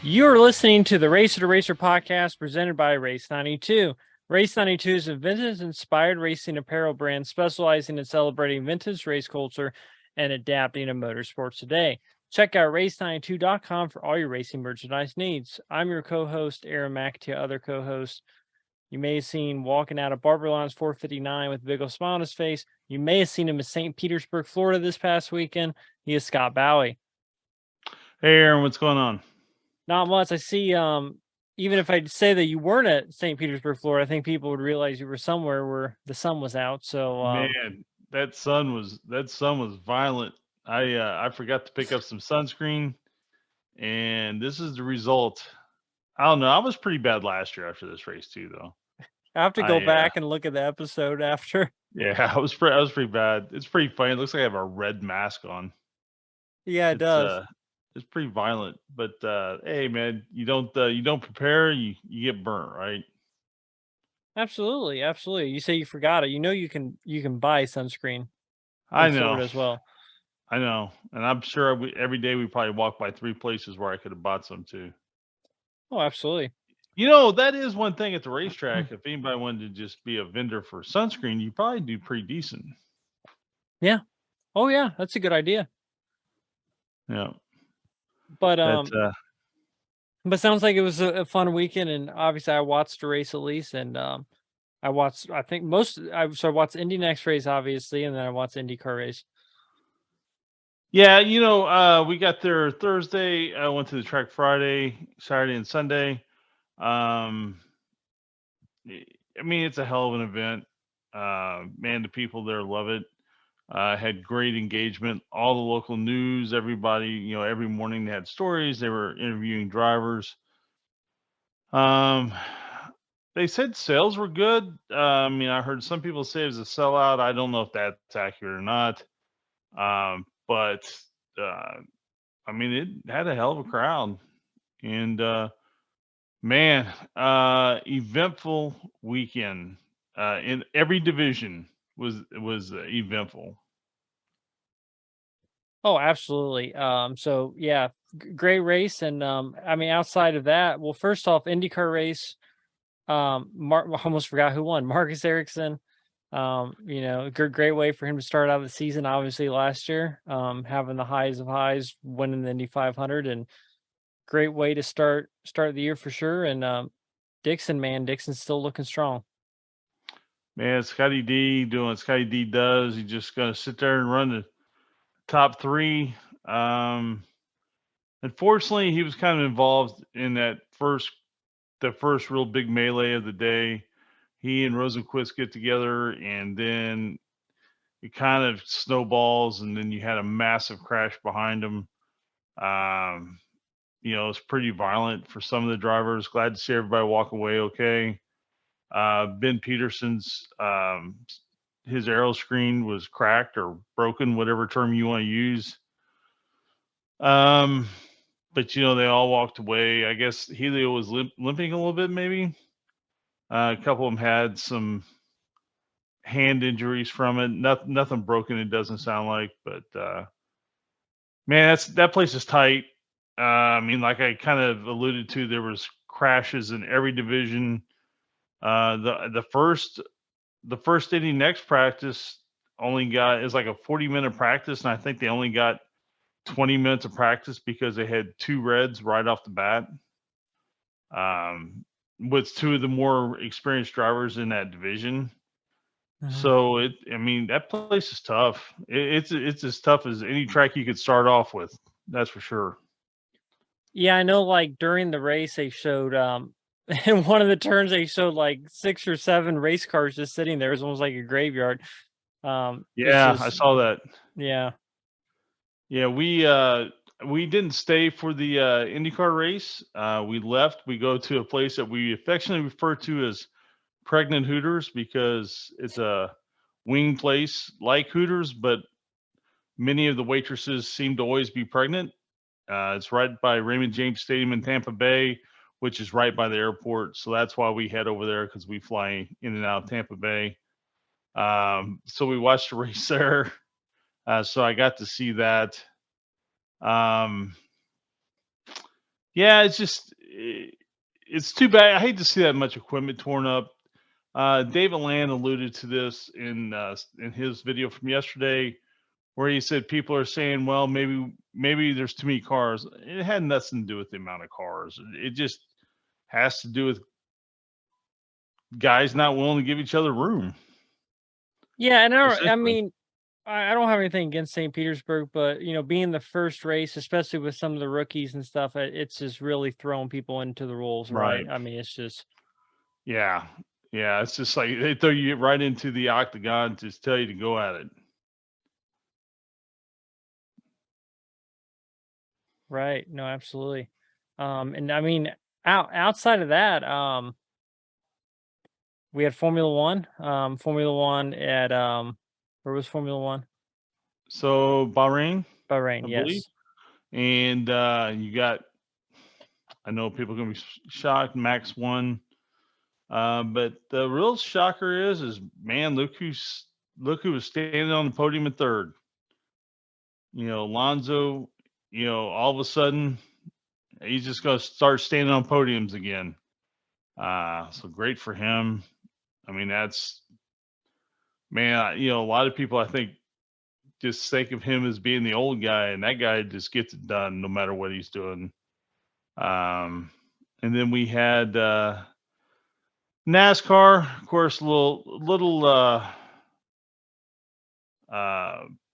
You're listening to the Racer to Racer podcast presented by Race 92. Race 92 is a vintage-inspired racing apparel brand specializing in celebrating vintage race culture and adapting to motorsports today. Check out race92.com for all your racing merchandise needs. I'm your co-host, Aaron McAtee. Other co-host you may have seen walking out of Barber Lawn's 459 with a big old smile on his face. You may have seen him in St. Petersburg, Florida this past weekend. He is Scott Bowie. Hey, Aaron, what's going on? Not much. I see, even if I say that you weren't at St. Petersburg, Florida, I think people would realize you were somewhere where the sun was out. So, Man, that sun was violent. I forgot to pick up some sunscreen, and this is the result. I don't know. I was pretty bad last year after this race too, though. I have to go back and look at the episode after. Yeah, I was pretty bad. It's pretty funny. It looks like I have a red mask on. Yeah, it does. It's pretty violent. But hey, man, you don't prepare, you get burnt, right? Absolutely, absolutely. You say you forgot it. You know you can buy sunscreen I in know. Florida as well. I know, and I'm sure every day we probably walk by 3 places where I could have bought some too. Oh, absolutely. You know, that is one thing at the racetrack. If anybody wanted to just be a vendor for sunscreen, you probably do pretty decent. Yeah. Oh, yeah. That's a good idea. Yeah. But sounds like it was a fun weekend, and obviously I watched the race at least, and I watched I watched Indy next race obviously, and then I watched IndyCar race. Yeah, we got there Thursday. I went to the track Friday, Saturday, and Sunday. I mean, it's a hell of an event. Man, the people there love it. Had great engagement. All the local news, everybody, every morning they had stories. They were interviewing drivers. They said sales were good. I mean, I heard some people say it was a sellout. I don't know if that's accurate or not. But I mean, it had a hell of a crowd, and man, eventful weekend. In every division was eventful. Oh, absolutely. So yeah, great race, and I mean, outside of that, well, first off, IndyCar race. I almost forgot who won. Marcus Ericsson. Great way for him to start out the season. Obviously, last year, having the highs of highs, winning the Indy 500, and great way to start the year for sure. And Dixon's still looking strong. Man, Scotty D doing what Scotty D does. He's just gonna sit there and run the top 3. Unfortunately, he was kind of involved in the first real big melee of the day. He and Rosenquist get together, and then it kind of snowballs, and then you had a massive crash behind him. It's pretty violent for some of the drivers. Glad to see everybody walk away okay. Ben Peterson's his aero screen was cracked or broken, whatever term you want to use. But they all walked away. I guess Helio was limping a little bit, maybe. A couple of them had some hand injuries from it. Nothing broken, it doesn't sound like. But man, that place is tight. I mean, like I kind of alluded to, there was crashes in every division. The first Indy next practice is like a 40-minute practice, and I think they only got 20 minutes of practice because they had 2 reds right off the bat. With 2 of the more experienced drivers in that division. So that place is tough. It's as tough as any track you could start off with. That's for sure. Yeah, I know. Like during the race, they showed in one of the turns they showed like 6 or 7 race cars just sitting there. It was almost like a graveyard. Yeah, I saw that. Yeah. Yeah, we didn't stay for the IndyCar race. We left. We go to a place that we affectionately refer to as Pregnant Hooters because it's a wing place like Hooters, but many of the waitresses seem to always be pregnant. It's right by Raymond James Stadium in Tampa Bay, which is right by the airport. So that's why we head over there, because we fly in and out of Tampa Bay. So we watched the race there. So I got to see that. Yeah, it's just it's too bad. I hate to see that much equipment torn up. David Land alluded to this in his video from yesterday, where he said people are saying, "Well, maybe there's too many cars." It had nothing to do with the amount of cars. It just has to do with guys not willing to give each other room. Yeah, and I Essentially, mean, I don't have anything against St. Petersburg, but being the first race, especially with some of the rookies and stuff, it's just really throwing people into the rules, right? right? I mean, it's just Yeah, yeah. It's just like they throw you right into the octagon to tell you to go at it. right. No, absolutely. And I mean, outside of that, we had Formula One. Formula One at where was Formula One? So Bahrain, Bahrain. I believe, Yes. and you got. I know people are gonna be shocked. Max won. But the real shocker is man, look who was standing on the podium at third. Alonso. All of a sudden he's just gonna start standing on podiums again. So great for him. I mean, that's man. A lot of people I think just think of him as being the old guy, and that guy just gets it done no matter what he's doing. Um, and then we had NASCAR, of course, little uh,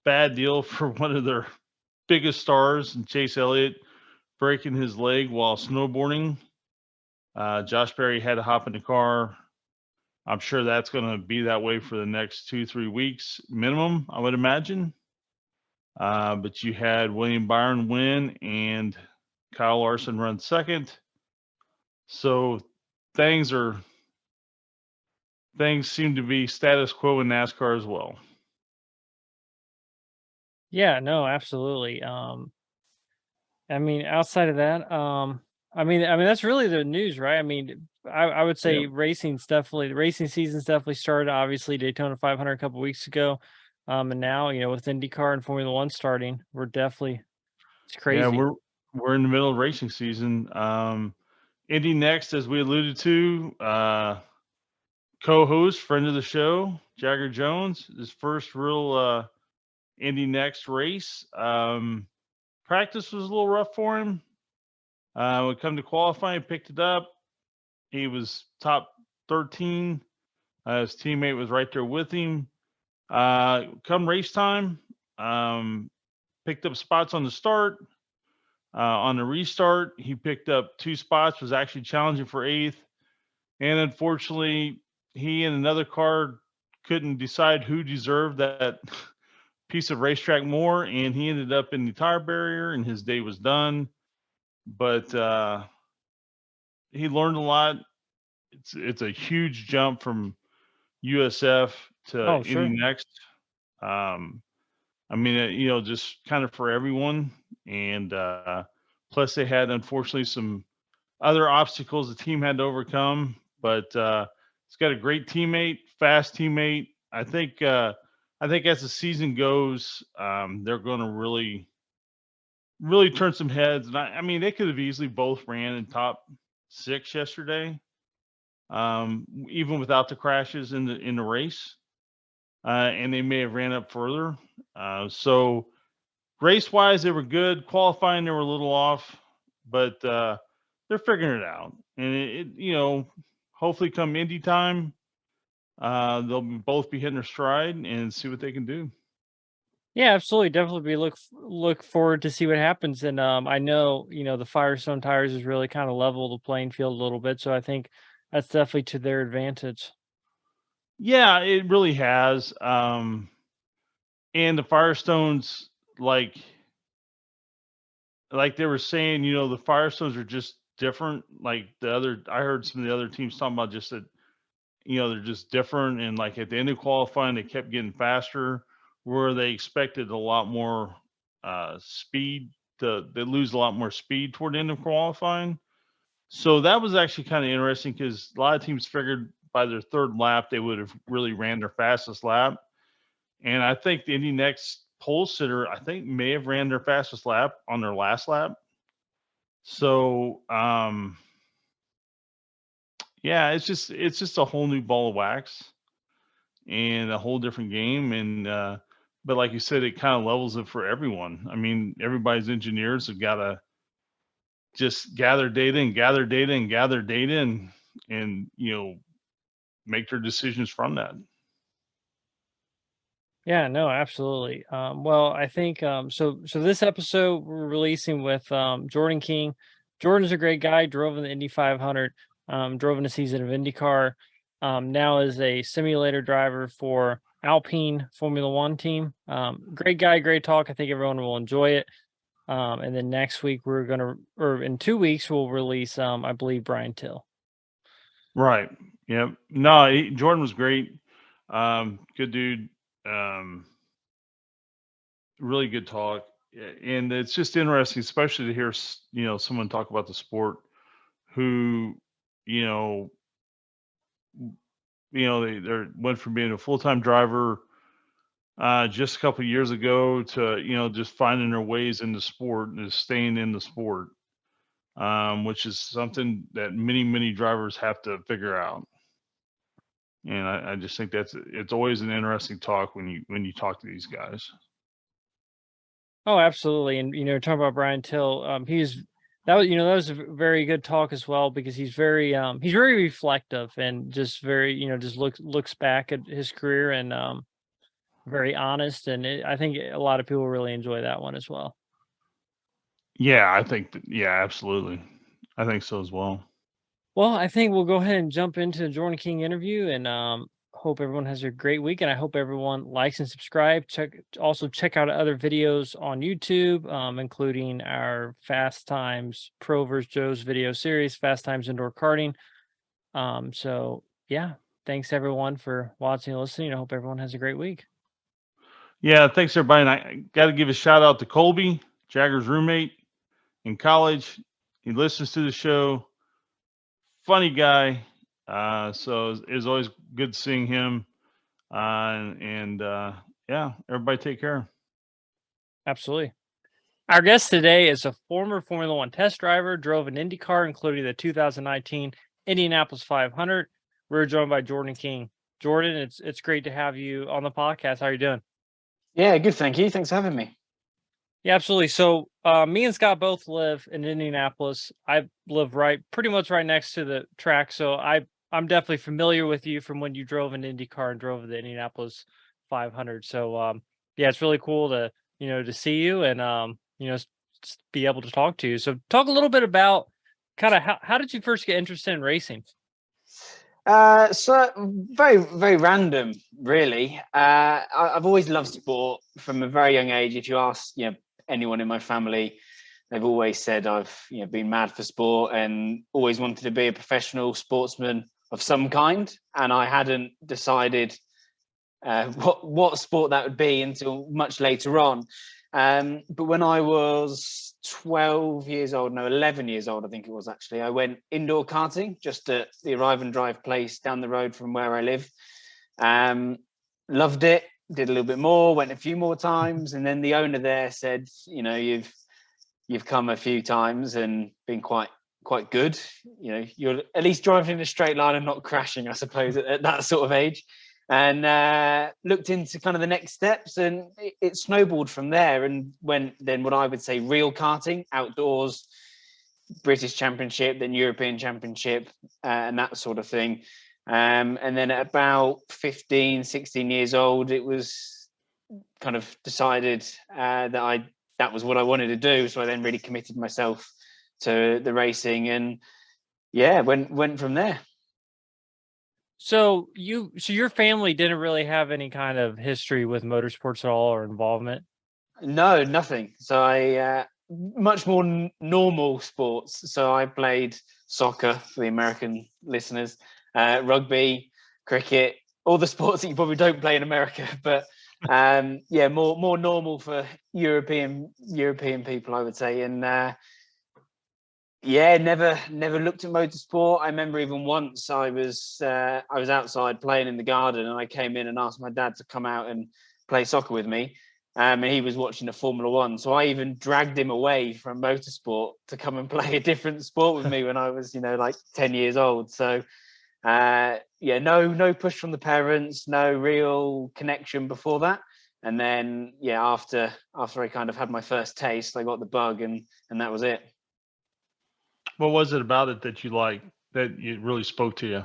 bad deal for one of their biggest stars, and Chase Elliott breaking his leg while snowboarding. Josh Berry had to hop in the car. I'm sure that's going to be that way for the next 2-3 weeks minimum, I would imagine. But you had William Byron win and Kyle Larson run second. So things are things seem to be status quo in NASCAR as well. Yeah. No, absolutely. I mean, outside of that, I mean that's really the news, right? I mean, I would Yep. say the racing season's definitely started. Obviously, Daytona 500 a couple weeks ago, and now with IndyCar and Formula One starting, it's Yeah, crazy. we're in the middle of racing season. Indy next, as we alluded to, co-host, friend of the show, Jagger Jones, his first real Indy next race. Practice was a little rough for him. When it come to qualifying, picked it up. He was top 13. His teammate was right there with him. Come race time, picked up spots on the start. On the restart, he picked up 2 spots, was actually challenging for eighth. And unfortunately, he and another car couldn't decide who deserved that piece of racetrack more. And he ended up in the tire barrier, and his day was done. But he learned a lot. It's a huge jump from USF to Oh, Indy sure. next. Um, I mean, just kind of for everyone. And plus, they had unfortunately some other obstacles the team had to overcome. But it's got a great teammate, fast teammate. I think as the season goes, they're going to really turn some heads. And I mean, they could have easily both ran in top six yesterday, even without the crashes in the race, and they may have ran up further. So race wise, they were good. Qualifying, they were a little off, but they're figuring it out. And hopefully come Indy time, both be hitting their stride and see what they can do. Yeah, absolutely. Definitely be look forward to see what happens. And I know the Firestone tires has really kind of leveled the playing field a little bit, so I think that's definitely to their advantage. Yeah, it really has. And the Firestones, like they were saying, the Firestones are just different. Like I heard some of the other teams talking about just that, they're just different. And like at the end of qualifying, they kept getting faster, where they expected a lot more speed. They lose a lot more speed toward the end of qualifying. So that was actually kind of interesting because a lot of teams figured by their third lap they would have really ran their fastest lap. And I think the Indy next pole sitter, I think, may have ran their fastest lap on their last lap. So yeah, it's just a whole new ball of wax and a whole different game. And but like you said, it kind of levels it for everyone. I mean, everybody's engineers have got to just gather data and gather data and gather data and make their decisions from that. Yeah, no, absolutely. Well, I think so this episode we're releasing with Jordan King. Jordan's a great guy, drove in the Indy 500, drove in a season of IndyCar. Now is a simulator driver for Alpine Formula One team. Great guy, great talk. I think everyone will enjoy it. And then next week or in 2 weeks, we'll release I believe Brian Till. Right. Yep. No, Jordan was great. Good dude. Um, really good talk. And it's just interesting, especially to hear someone talk about the sport who you know they went from being a full-time driver just a couple years ago to just finding their ways in the sport and just staying in the sport, which is something that many drivers have to figure out. And I just think it's always an interesting talk when you talk to these guys. Oh, absolutely. And talking about Brian Till, that was a very good talk as well because he's very reflective and just very, just looks back at his career and very honest and I think a lot of people really enjoy that one as well. Yeah, I think yeah, absolutely. I think so as well. Well, I think we'll go ahead and jump into the Jordan King interview and hope everyone has a great week and I hope everyone likes and subscribe. Check out other videos on YouTube, including our Fast Times Pro vs. Joe's video series, Fast Times Indoor Karting. So yeah, thanks everyone for watching and listening. I hope everyone has a great week. Yeah, thanks everybody. And I got to give a shout out to Colby, Jagger's roommate in college. He listens to the show. Funny guy. So it's always good seeing him. And yeah, everybody take care. Absolutely. Our guest today is a former Formula One test driver, drove an IndyCar, including the 2019 Indianapolis 500. We're joined by Jordan King. Jordan, it's great to have you on the podcast. How are you doing? Yeah, good. Thank you. Thanks for having me. Yeah, absolutely. So me and Scott both live in Indianapolis. I live pretty much right next to the track. So I'm definitely familiar with you from when you drove an IndyCar and drove the Indianapolis 500. So yeah, it's really cool to to see you and just be able to talk to you. So talk a little bit about kind of how did you first get interested in racing? So very random, really. I've always loved sport from a very young age. If you ask, anyone in my family, they've always said I've, been mad for sport and always wanted to be a professional sportsman of some kind. And I hadn't decided what sport that would be until much later on. But when I was 11 years old, I think it was actually, I went indoor karting just at the Arrive and Drive place down the road from where I live. Loved it, did a little bit more, went a few more times. And then the owner there said, you've come a few times and been quite good. You're at least driving in a straight line and not crashing, I suppose, at that sort of age. And looked into kind of the next steps, and it snowballed from there and went then what I would say real karting, outdoors, British Championship, then European Championship, and that sort of thing. And then at about 15, 16 years old, it was kind of decided that was what I wanted to do. So I then really committed myself to the racing and went from there. So your family didn't really have any kind of history with motorsports at all or involvement? No, nothing. So I much more normal sports. So I played soccer for the American listeners, rugby, cricket, all the sports that you probably don't play in America. But more normal for European people, I would say. And never looked at motorsport. I remember even once I was outside playing in the garden and I came in and asked my dad to come out and play soccer with me. and he was watching the Formula One. So I even dragged him away from motorsport to come and play a different sport with me when I was, like 10 years old. So no push from the parents, no real connection before that. And then, after I kind of had my first taste, I got the bug, and that was it. What was it about it that you liked, that it really spoke to you?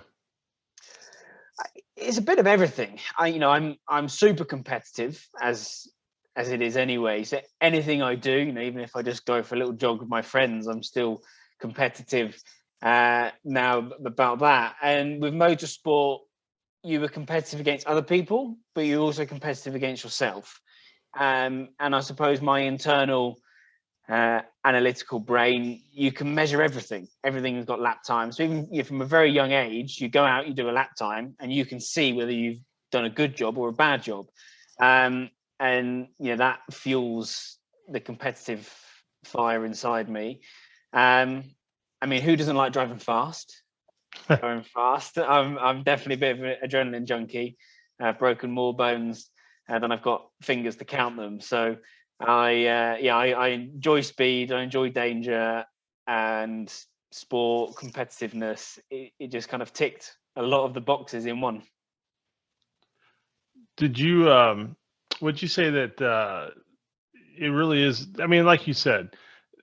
It's a bit of everything. I'm super competitive as it is anyway. So anything I do, even if I just go for a little jog with my friends, I'm still competitive now about that. And with motorsport, you were competitive against other people, but you're also competitive against yourself. And I suppose my internal analytical brain, you can measure everything. Everything's got lap time. So even from a very young age, you go out, you do a lap time, and you can see whether you've done a good job or a bad job. And that fuels the competitive fire inside me. Who doesn't like driving fast? Going fast. I'm definitely a bit of an adrenaline junkie. Broken more bones than I've got fingers to count them. So I enjoy speed. I enjoy danger and sport, competitiveness. It just kind of ticked a lot of the boxes in one. Did you would you say that it really is? I mean, like you said,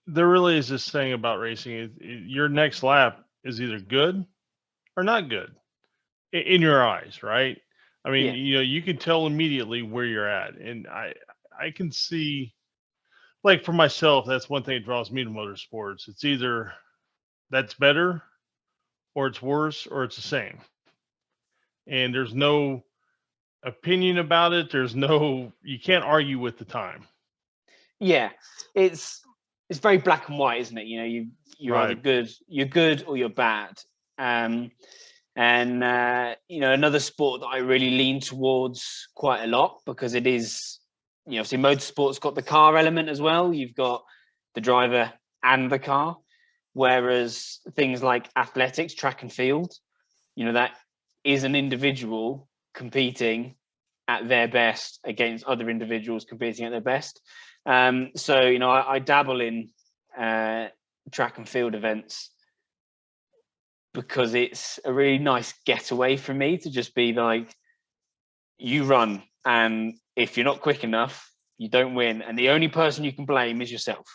there really is this thing about racing. Your next lap is either good or not good in your eyes, right? I mean, you can tell immediately where you're at, and I can see, like for myself, that's one thing that draws me to motorsports. It's either that's better, or it's worse, or it's the same, and there's no opinion about it. You can't argue with the time. Yeah, it's very black and white, isn't it? You're Right. either good, you're good, or you're bad. Another sport that I really lean towards quite a lot, because it is, obviously motorsport's got the car element as well. You've got the driver and the car, whereas things like athletics, track and field, that is an individual competing at their best against other individuals competing at their best. I dabble in track and field events because it's a really nice getaway for me to just be like, you run, and if you're not quick enough, you don't win. And the only person you can blame is yourself,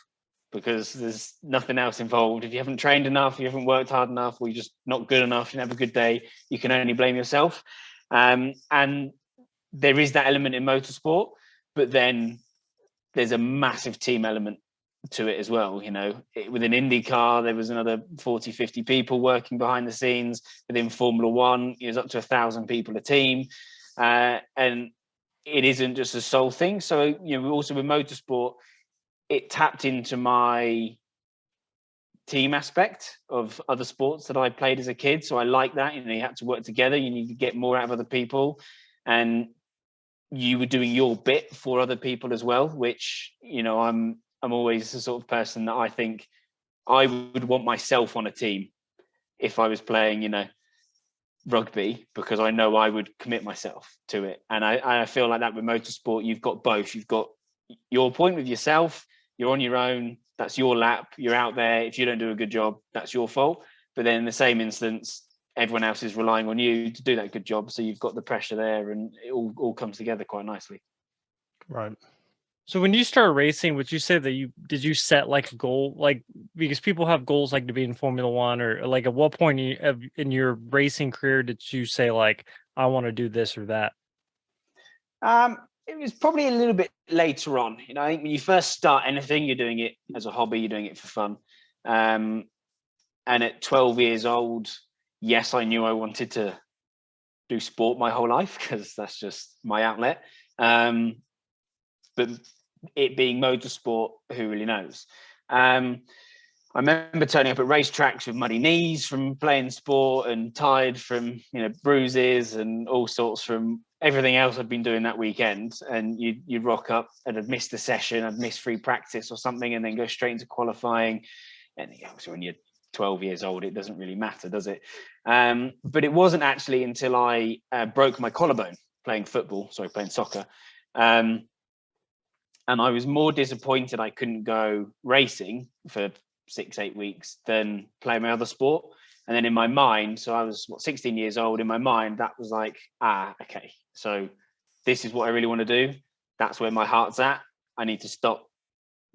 because there's nothing else involved. If you haven't trained enough, you haven't worked hard enough, or you're just not good enough, you have a good day, you can only blame yourself. And there is that element in motorsport, but then there's a massive team element to it as well. Within IndyCar, there was another 40, 50 people working behind the scenes. Within Formula One, it was up to 1,000 people a team. And it isn't just a sole thing. So, also with motorsport, it tapped into my team aspect of other sports that I played as a kid. So I like that. You had to work together. You need to get more out of other people. And you were doing your bit for other people as well, which, I'm always the sort of person that I think I would want myself on a team if I was playing, rugby, because I know I would commit myself to it. And I feel like that with motorsport, you've got both. You've got your point with yourself. You're on your own. That's your lap. You're out there. If you don't do a good job, that's your fault. But then in the same instance, everyone else is relying on you to do that good job. So you've got the pressure there, and it all comes together quite nicely. Right. So when you started racing, would you say that did you set like a goal, like, because people have goals like to be in Formula One, or like at what point in your racing career did you say like, I want to do this or that? It was probably a little bit later on. I think when you first start anything, you're doing it as a hobby, you're doing it for fun. And at 12 years old, yes, I knew I wanted to do sport my whole life, because that's just my outlet. But it being motorsport, who really knows? I remember turning up at racetracks with muddy knees from playing sport, and tired from bruises and all sorts from everything else I'd been doing that weekend. And you'd rock up and I'd missed the session, I'd missed free practice or something, and then go straight into qualifying. And so when you're 12 years old, it doesn't really matter, does it? But it wasn't actually until I broke my collarbone playing soccer. And I was more disappointed I couldn't go racing for 6-8 weeks than play my other sport. And then in my mind, so I was 16 years old, in my mind, that was like, okay, so this is what I really want to do. That's where my heart's at. I need to stop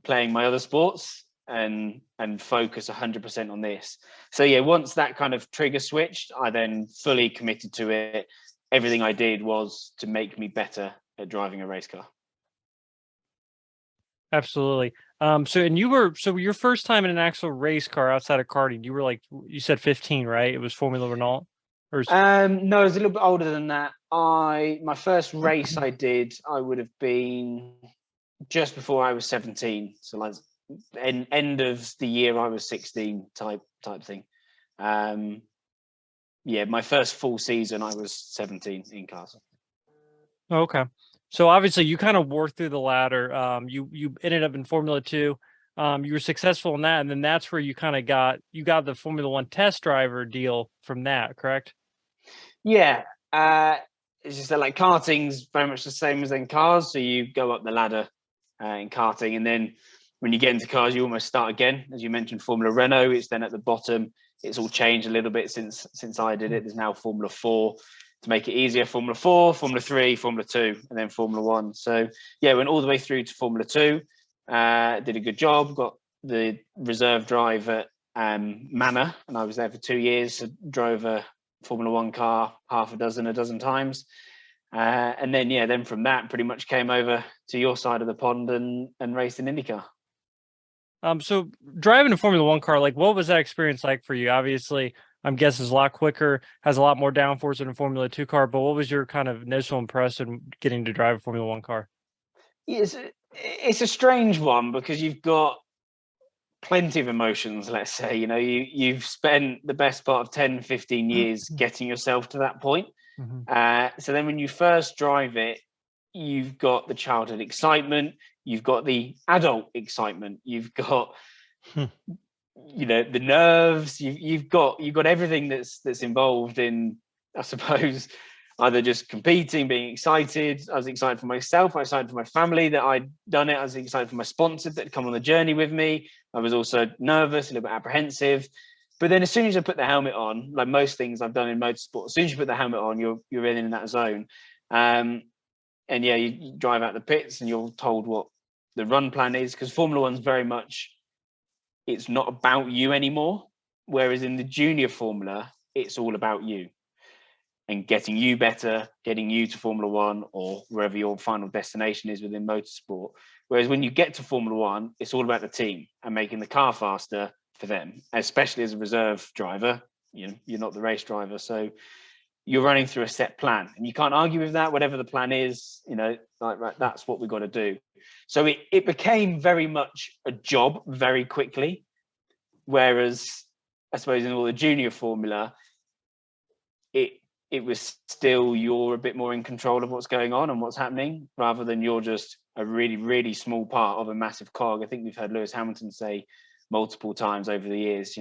playing my other sports and focus 100% on this. So yeah, once that kind of trigger switched, I then fully committed to it. Everything I did was to make me better at driving a race car. Absolutely. So your first time in an actual race car outside of karting, you were like, you said 15, right? It was Formula Renault? No, it was a little bit older than that. My first race I did, I would have been just before I was 17. So like end of the year I was 16 type thing. Yeah, my first full season I was 17 in cars. Okay. So obviously you kind of wore through the ladder. You ended up in Formula 2. You were successful in that, and then that's where you kind of got the Formula 1 test driver deal from that, correct? Yeah. It's just that like karting's very much the same as in cars. So you go up the ladder in karting, and then when you get into cars, you almost start again. As you mentioned, Formula Renault, it's then at the bottom. It's all changed a little bit since I did it. There's now Formula 4 to make it easier. Formula 4, Formula 3, Formula 2, and then Formula 1. So yeah, went all the way through to Formula 2. Did a good job. Got the reserve drive at Manor, and I was there for 2 years. So drove a Formula 1 car a dozen times. And then from that pretty much came over to your side of the pond and raced in IndyCar. So driving a Formula 1 car, like what was that experience like for you? Obviously, I'm guessing it's a lot quicker, has a lot more downforce than a Formula 2 car, but what was your kind of initial impression getting to drive a Formula 1 car? It's a strange one because you've got plenty of emotions, let's say. You've spent the best part of 10, 15 years getting yourself to that point. So then when you first drive it, you've got the childhood excitement, you've got the adult excitement, you've got the nerves, you've got everything that's involved in, I suppose, either just competing, being excited. I was excited for myself, I was excited for my family that I'd done it, I was excited for my sponsors that had come on the journey with me. I was also nervous, a little bit apprehensive. But then as soon as I put the helmet on, like most things I've done in motorsport, as soon as you put the helmet on, you're in that zone. And yeah, you drive out the pits and you're told what the run plan is, because Formula One's very much, it's not about you anymore. Whereas in the junior Formula, it's all about you and getting you better, getting you to Formula One or wherever your final destination is within motorsport. Whereas when you get to Formula One, it's all about the team and making the car faster for them, especially as a reserve driver. You're not the race driver, so you're running through a set plan, and you can't argue with that. Whatever the plan is, right, that's what we've got to do. So it became very much a job very quickly. Whereas I suppose in all the junior Formula, it was still, you're a bit more in control of what's going on and what's happening, rather than you're just a really, really small part of a massive cog. I think we've heard Lewis Hamilton say multiple times over the years,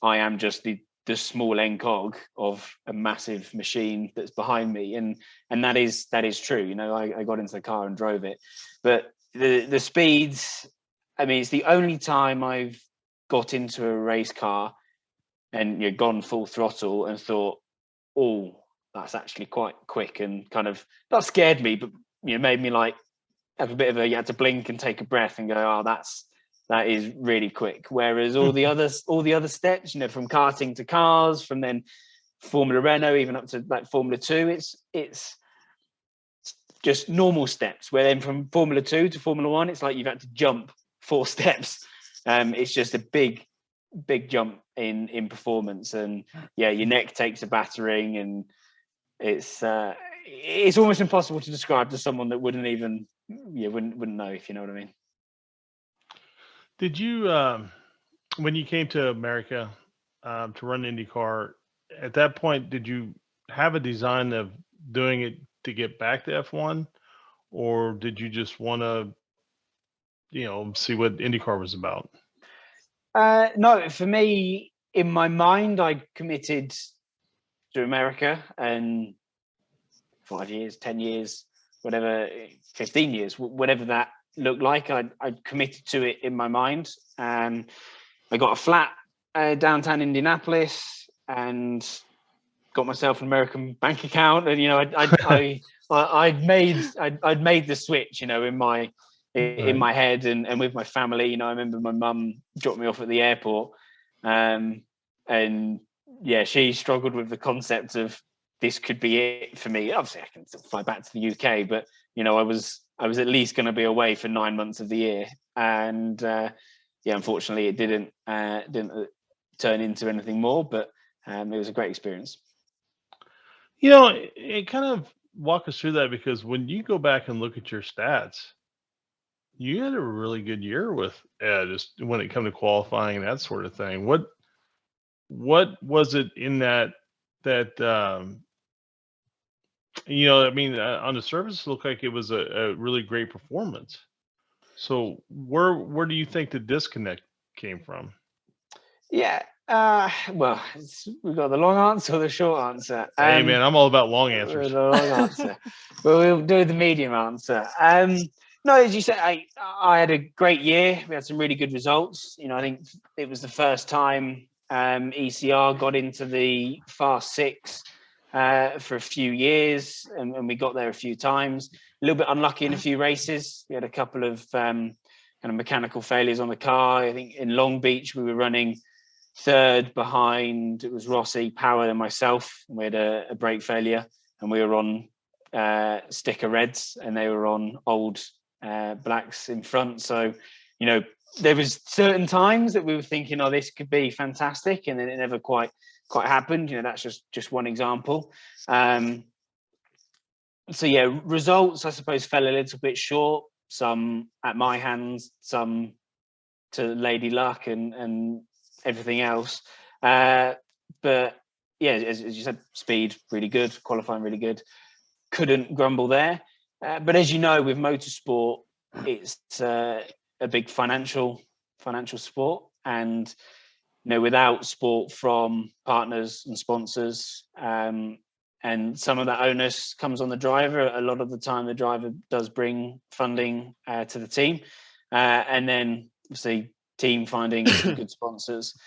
I am just the small end cog of a massive machine that's behind me. And that is true. I got into the car and drove it. But the speeds, I mean, it's the only time I've got into a race car and gone full throttle and thought, oh, that's actually quite quick, and kind of not scared me, but made me like have a bit of you had to blink and take a breath and go, oh, that is really quick. Whereas all the other steps, from karting to cars, from then Formula Renault, even up to like Formula 2, it's just normal steps. Where then from Formula 2 to Formula 1, it's like you've had to jump 4 steps. It's just a big jump in performance, and yeah, your neck takes a battering, and it's almost impossible to describe to someone that wouldn't know, if you know what I mean. Did you, when you came to America to run IndyCar, at that point, did you have a design of doing it to get back to F1, or did you just want to, see what IndyCar was about? No, for me, in my mind, I committed to America, and 5 years, 10 years, whatever, 15 years, whatever that look like. I'd committed to it in my mind, and I got a flat downtown Indianapolis and got myself an American bank account, and I'd made the switch, in my head and with my family. I remember my mum dropped me off at the airport, and she struggled with the concept of this could be it for me. Obviously, I can still fly back to the UK, but I was at least going to be away for 9 months of the year, and unfortunately, it didn't turn into anything more. But it was a great experience. It kind of walk us through that, because when you go back and look at your stats, you had a really good year with just when it comes to qualifying and that sort of thing. What was it in that on the surface, it looked like it was a really great performance. So where do you think the disconnect came from? Yeah. Well, we've got the long answer or the short answer. Hey man, I'm all about long answers. The long answer. Well, we'll do the medium answer. No, as you said, I had a great year. We had some really good results. I think it was the first time ECR got into the Fast Six for a few years, and we got there a few times. A little bit unlucky in a few races. We had a couple of kind of mechanical failures on the car. I think in Long Beach we were running third behind, it was Rossi, Power, and myself. We had a brake failure, and we were on sticker reds, and they were on old blacks in front. So, there was certain times that we were thinking, oh, this could be fantastic, and then it never quite happened. That's just one example. Results, I suppose, fell a little bit short. Some at my hands, some to Lady Luck and everything else. But yeah, as you said, speed really good, qualifying really good. Couldn't grumble there. But as you know, with motorsport, it's a big financial sport, and without support from partners and sponsors, and some of that onus comes on the driver. A lot of the time, the driver does bring funding to the team, and then obviously team finding some good sponsors.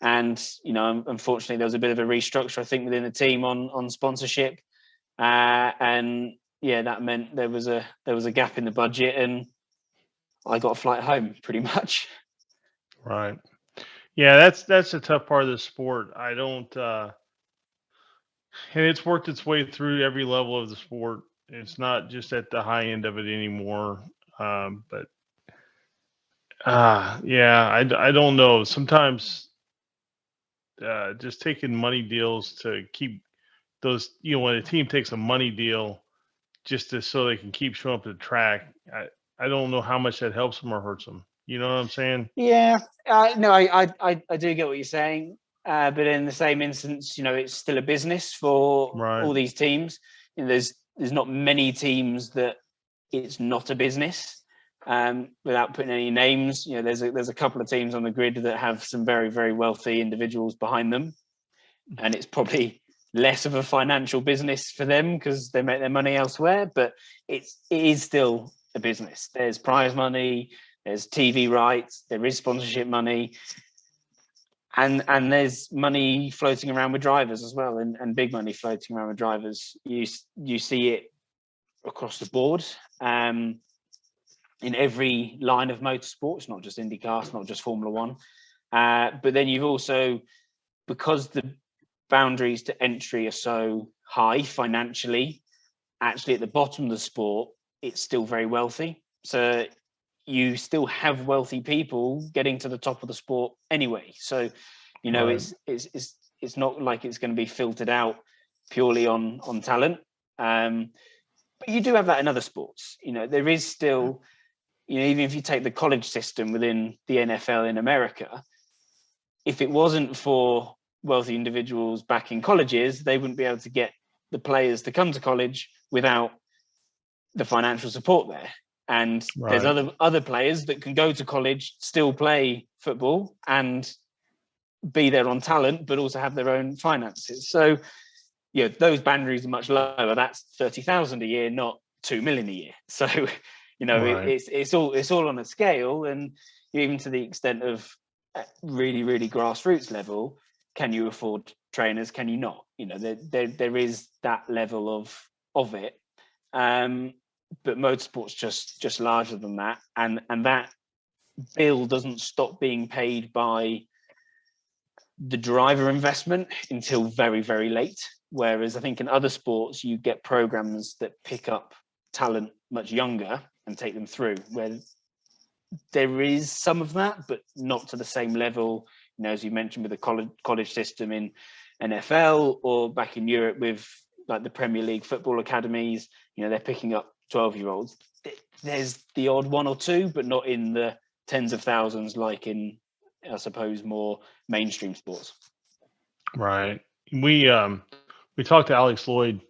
And unfortunately, there was a bit of a restructure, I think, within the team on sponsorship, and that meant there was a gap in the budget, and I got a flight home pretty much. Right. Yeah, that's a tough part of the sport. I don't and it's worked its way through every level of the sport. It's not just at the high end of it anymore. But I don't know. Sometimes just taking money deals to keep those, when a team takes a money deal just so they can keep showing up at the track, I don't know how much that helps them or hurts them. You know what I'm saying? Yeah, no, I do get what you're saying, but in the same instance, it's still a business for all these teams. There's not many teams that it's not a business. Without putting any names, there's a couple of teams on the grid that have some very, very wealthy individuals behind them, and it's probably less of a financial business for them because they make their money elsewhere. But it is still a business. There's prize money. There's TV rights, there is sponsorship money, and there's money floating around with drivers as well, and big money floating around with drivers. You see it across the board in every line of motorsport. It's not just IndyCar, it's not just Formula One. But then you've also, because the boundaries to entry are so high financially, actually at the bottom of the sport, it's still very wealthy. So you still have wealthy people getting to the top of the sport anyway. So, it's not like it's going to be filtered out purely on talent. But you do have that in other sports. There is still, even if you take the college system within the NFL in America, if it wasn't for wealthy individuals back in colleges, they wouldn't be able to get the players to come to college without the financial support there. And there's other players that can go to college, still play football and be there on talent, but also have their own finances. So, those boundaries are much lower. That's 30,000 a year, not 2 million a year. So, You know, Right. it's all on a scale, and even to the extent of really, really grassroots level, can you afford trainers? Can you not? You know, there is that level of it. But motorsport's just larger than that, and that bill doesn't stop being paid by the driver investment until very, very late. Whereas I think in other sports, you get programs that pick up talent much younger and take them through, where there is some of that, but not to the same level, you know, as you mentioned with the college system in NFL, or back in Europe with like the Premier League football academies. You know, they're picking up 12-year-olds. There's the odd one or two, but not in the tens of thousands like in, I suppose, more mainstream sports. Right. We talked to Alex Lloyd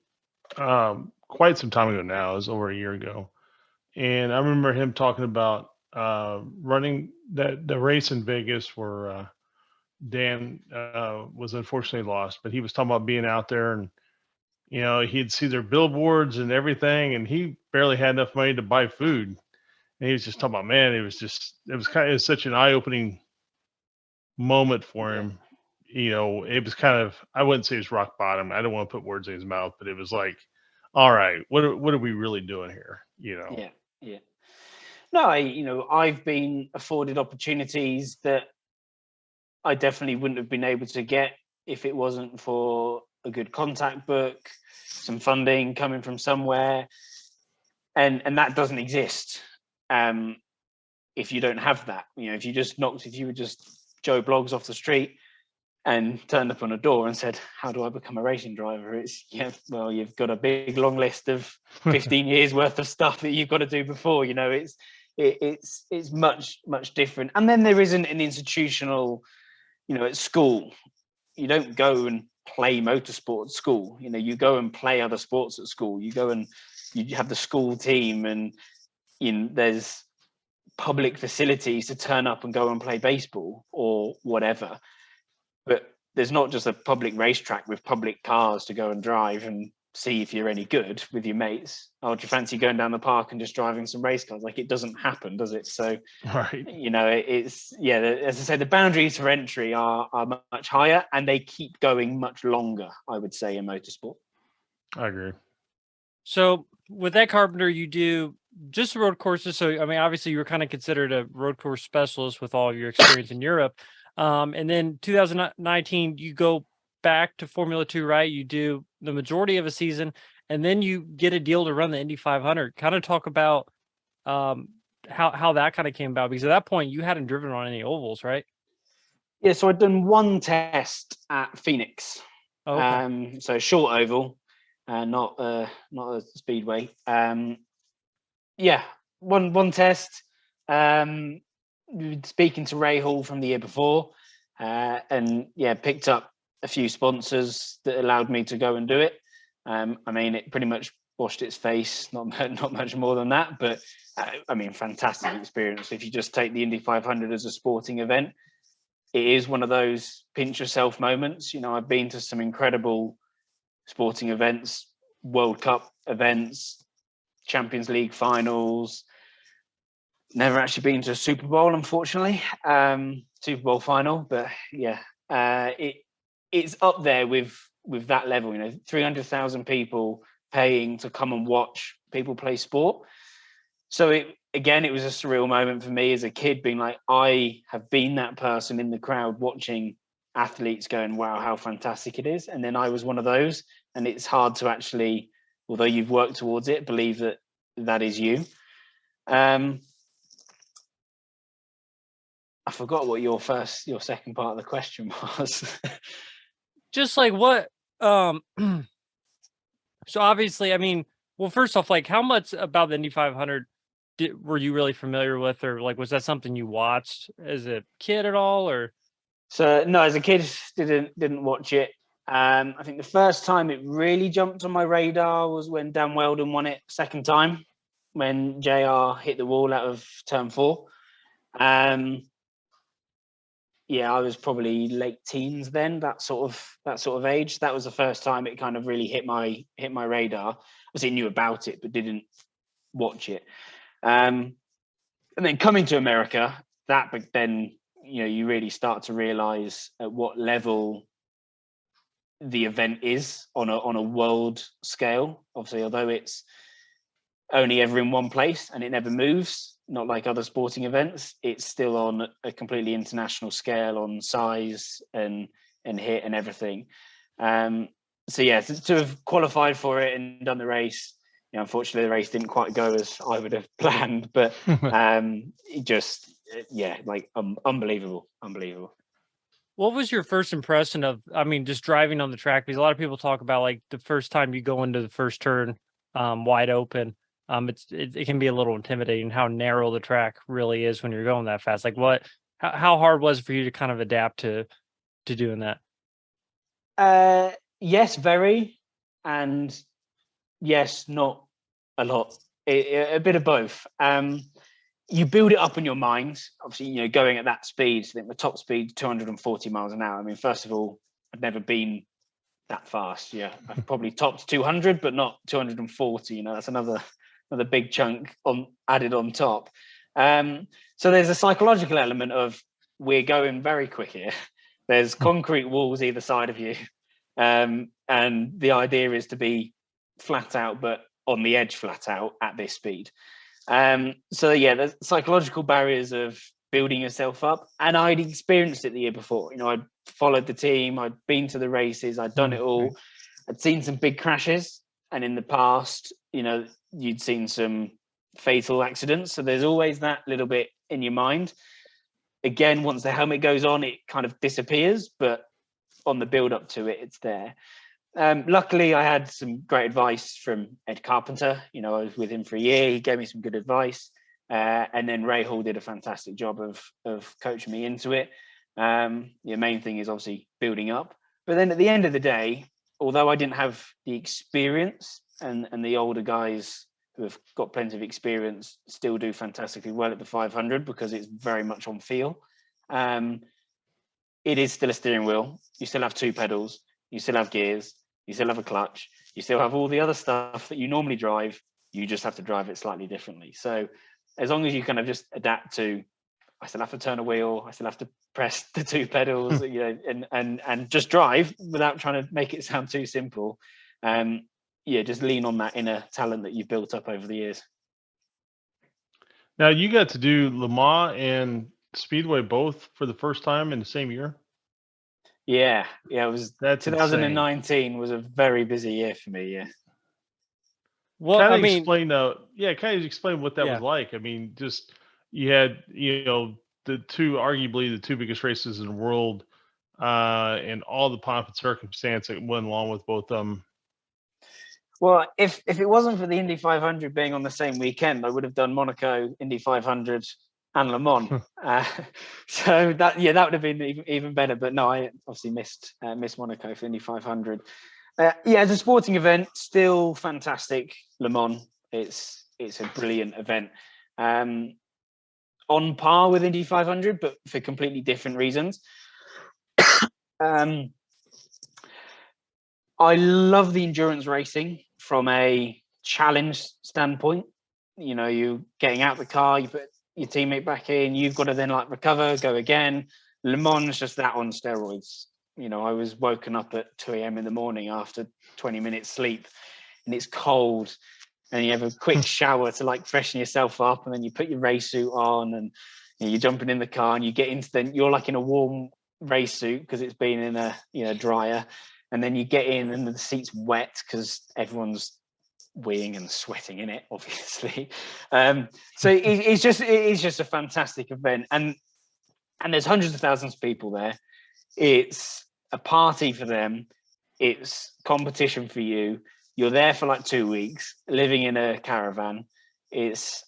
quite some time ago now. It was over a year ago. And I remember him talking about running the race in Vegas where Dan was unfortunately lost, but he was talking about being out there, and you know, he'd see their billboards and everything, and he barely had enough money to buy food. And he was just talking about, man, it was such an eye-opening moment for him. You know, it was kind of, I wouldn't say it was rock bottom. I don't want to put words in his mouth, but it was like, all right, what are we really doing here? You know? Yeah. No, I've been afforded opportunities that I definitely wouldn't have been able to get if it wasn't for a good contact book, some funding coming from somewhere, and that doesn't exist if you don't have that. You know, if you were just Joe Bloggs off the street and turned up on a door and said, "How do I become a racing driver?" It's, yeah, well, you've got a big long list of 15 years worth of stuff that you've got to do before. You know, it's much different. And then there isn't an institutional, you know, at school, you don't go and play motorsport at school. You know, you go and play other sports at school. You go and you have the school team, and there's public facilities to turn up and go and play baseball or whatever. But there's not just a public racetrack with public cars to go and drive and see if you're any good with your mates. Oh, do you fancy going down the park and just driving some race cars? Like, it doesn't happen, does it? So, right. You know, it's, yeah, as I say, the boundaries for entry are much higher, and they keep going much longer, I would say, in motorsport. I agree. So with that, Carpenter, you do just road courses. So, I mean, obviously you were kind of considered a road course specialist with all of your experience in Europe. And then 2019, you go back to Formula 2, right? You do the majority of a season, and then you get a deal to run the Indy 500. Kind of talk about how that kind of came about, because at that point you hadn't driven on any ovals, right? Yeah, so I'd done one test at Phoenix. Oh, okay. So short oval, not a speedway. Yeah, one test. Speaking to Ray Hall from the year before, and yeah, picked up a few sponsors that allowed me to go and do it. I mean, it pretty much washed its face, not much more than that, but I mean, fantastic experience. If you just take the Indy 500 as a sporting event, it is one of those pinch yourself moments. You know, I've been to some incredible sporting events, World Cup events, Champions League finals. Never actually been to a Super Bowl, unfortunately. Super Bowl final, but yeah, it's up there with that level. You know, 300,000 people paying to come and watch people play sport. So it was a surreal moment for me as a kid, being like, I have been that person in the crowd watching athletes going, wow, how fantastic it is. And then I was one of those, and it's hard to actually, although you've worked towards it, believe that is you. I forgot what your second part of the question was. Just like what, so obviously, I mean, well, first off, like, how much about the Indy 500 were you really familiar with, or like, was that something you watched as a kid at all, or? So no, as a kid, didn't watch it. I think the first time it really jumped on my radar was when Dan Weldon won it second time, when JR hit the wall out of turn 4. Yeah, I was probably late teens then, that sort of age. That was the first time it kind of really hit my radar. Obviously, knew about it, but didn't watch it. And then coming to America, but then you really start to realize at what level the event is on a world scale. Obviously, although it's only ever in one place and it never moves, not like other sporting events, it's still on a completely international scale on size and hit and everything. So yeah, to have qualified for it and done the race, unfortunately the race didn't quite go as I would have planned, but it just unbelievable. What was your first impression of, just driving on the track? Because a lot of people talk about like the first time you go into the first turn wide open. It can be a little intimidating how narrow the track really is when you're going that fast. Like how hard was it for you to kind of adapt to doing that? Yes, very, and yes, not a lot. A bit of both. You build it up in your mind. Obviously, going at that speed. I think the top speed 240 miles an hour. I mean, first of all, I've never been that fast. Yeah, I've probably topped 200, but not 240. That's another big chunk added on top. So there's a psychological element of we're going very quick here. There's concrete walls either side of you, and the idea is to be flat out, but on the edge flat out at this speed. So yeah, the psychological barriers of building yourself up, and I'd experienced it the year before. I'd followed the team, I'd been to the races, I'd done it all. I'd seen some big crashes, and in the past, you'd seen some fatal accidents. So there's always that little bit in your mind. Again, once the helmet goes on, it kind of disappears, but on the build up to it, it's there. Luckily, I had some great advice from Ed Carpenter. I was with him for a year. He gave me some good advice. And then Ray Hall did a fantastic job of coaching me into it. The main thing is obviously building up. But then at the end of the day, although I didn't have the experience, and the older guys who have got plenty of experience still do fantastically well at the 500 because it's very much on feel. It is still a steering wheel. You still have two pedals. You still have gears. You still have a clutch. You still have all the other stuff that you normally drive. You just have to drive it slightly differently. So as long as you kind of just adapt to, I still have to turn a wheel, I still have to press the two pedals, and just drive without trying to make it sound too simple. Just lean on that inner talent that you've built up over the years. Now you got to do Le Mans and Speedway both for the first time in the same year. Yeah, it was. That's 2019 insane. was a very busy year for me. Yeah. Well, kind of explain what that Yeah. was like. I mean, just you had arguably the two biggest races in the world, and all the pomp and circumstance that went along with both of them. Well, if it wasn't for the Indy 500 being on the same weekend, I would have done Monaco, Indy 500, and Le Mans. So that would have been even better. But no, I obviously missed Monaco for Indy 500. As a sporting event, still fantastic. Le Mans, it's a brilliant event. On par with Indy 500, but for completely different reasons. I love the endurance racing from a challenge standpoint. You getting out the car, you put your teammate back in, you've got to then recover, go again. Le Mans is just that on steroids. I was woken up at 2 a.m. in the morning after 20 minutes sleep, and it's cold, and you have a quick shower to freshen yourself up, and then you put your race suit on, and you're jumping in the car, and you get into you're in a warm race suit because it's been in a dryer, and then you get in and the seat's wet because everyone's weeing and sweating in it, obviously. So it's just a fantastic event, and there's hundreds of thousands of people there. It's a party for them. It's competition for you. You're there for 2 weeks, living in a caravan. It's